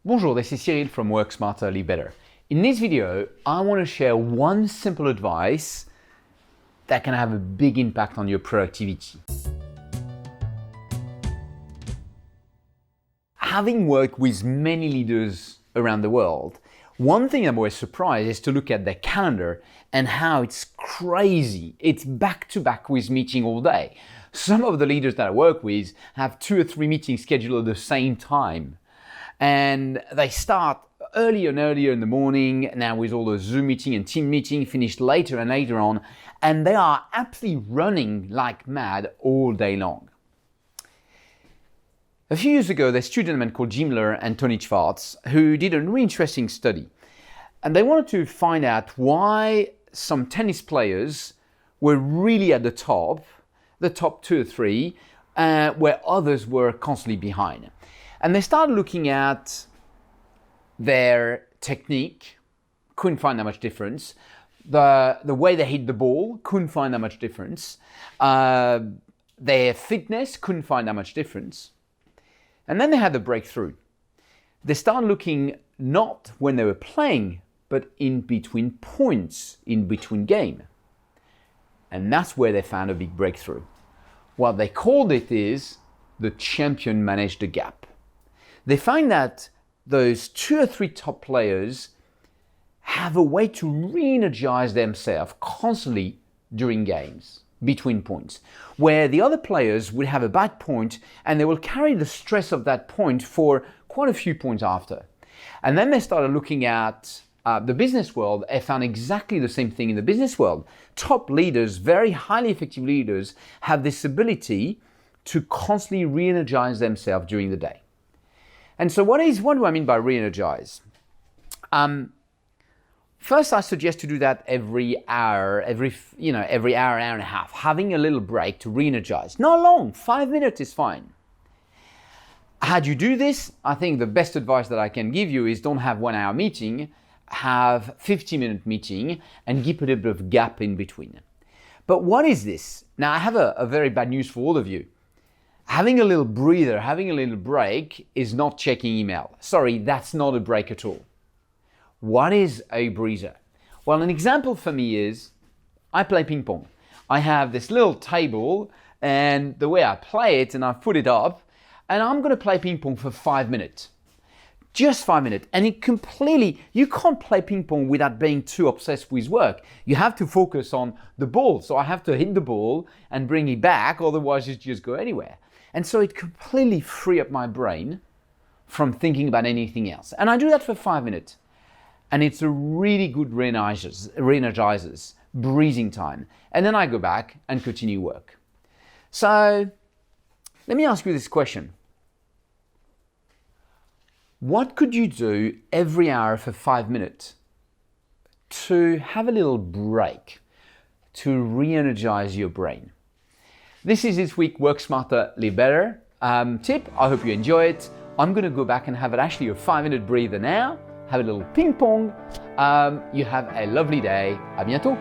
Bonjour, this is Cyril from Work Smarter, Live Better. In this video, I want to share one simple advice that can have a big impact on your productivity. Having worked with many leaders around the world, one thing I'm always surprised is to look at their calendar and how it's crazy. It's back to back with meeting all day. Some of the leaders that I work with have 2 or 3 meetings scheduled at the same time. And they start earlier and earlier in the morning, now with all the Zoom meeting and team meeting, finished later and later on, and they are absolutely running like mad all day long. A few years ago, there's two gentlemen called Jim Loehr and Tony Schwartz who did a really interesting study. And they wanted to find out why some tennis players were really at the top 2 or 3, where others were constantly behind. And they started looking at their technique, couldn't find that much difference. The way they hit the ball, couldn't find that much difference. Their fitness, couldn't find that much difference. And then they had the breakthrough. They started looking not when they were playing, but in between points, in between game. And that's where they found a big breakthrough. What they called it is the champion managed the gap. They find that those 2 or 3 top players have a way to re-energize themselves constantly during games, between points, where the other players will have a bad point and they will carry the stress of that point for quite a few points after. And then they started looking at the business world and found exactly the same thing in the business world. Top leaders, very highly effective leaders, have this ability to constantly re-energize themselves during the day. And so what do I mean by re-energize? First, I suggest to do that every hour, every hour and a half, having a little break to re-energize. Not long, 5 minutes is fine. How do you do this? I think the best advice that I can give you is don't have 1 hour meeting, have 50-minute meeting and keep a little bit of gap in between. But what is this? Now, I have a very bad news for all of you. Having a little breather, having a little break is not checking email. Sorry, that's not a break at all. What is a breather? Well, an example for me is I play ping pong. I have this little table and the way I play it and I put it up and I'm going to play ping pong for 5 minutes. Just 5 minutes. And you can't play ping pong without being too obsessed with work. You have to focus on the ball. So I have to hit the ball and bring it back, otherwise it just go anywhere. And so it completely free up my brain from thinking about anything else. And I do that for 5 minutes. And it's a really good re-energizers, breathing time. And then I go back and continue work. So let me ask you this question. What could you do every hour for 5 minutes to have a little break, to re-energize your brain? This is this week Work Smarter, Live Better tip. I hope you enjoy it. I'm going to go back and have actually a 5-minute breather now. Have a little ping pong. You have a lovely day. À bientôt.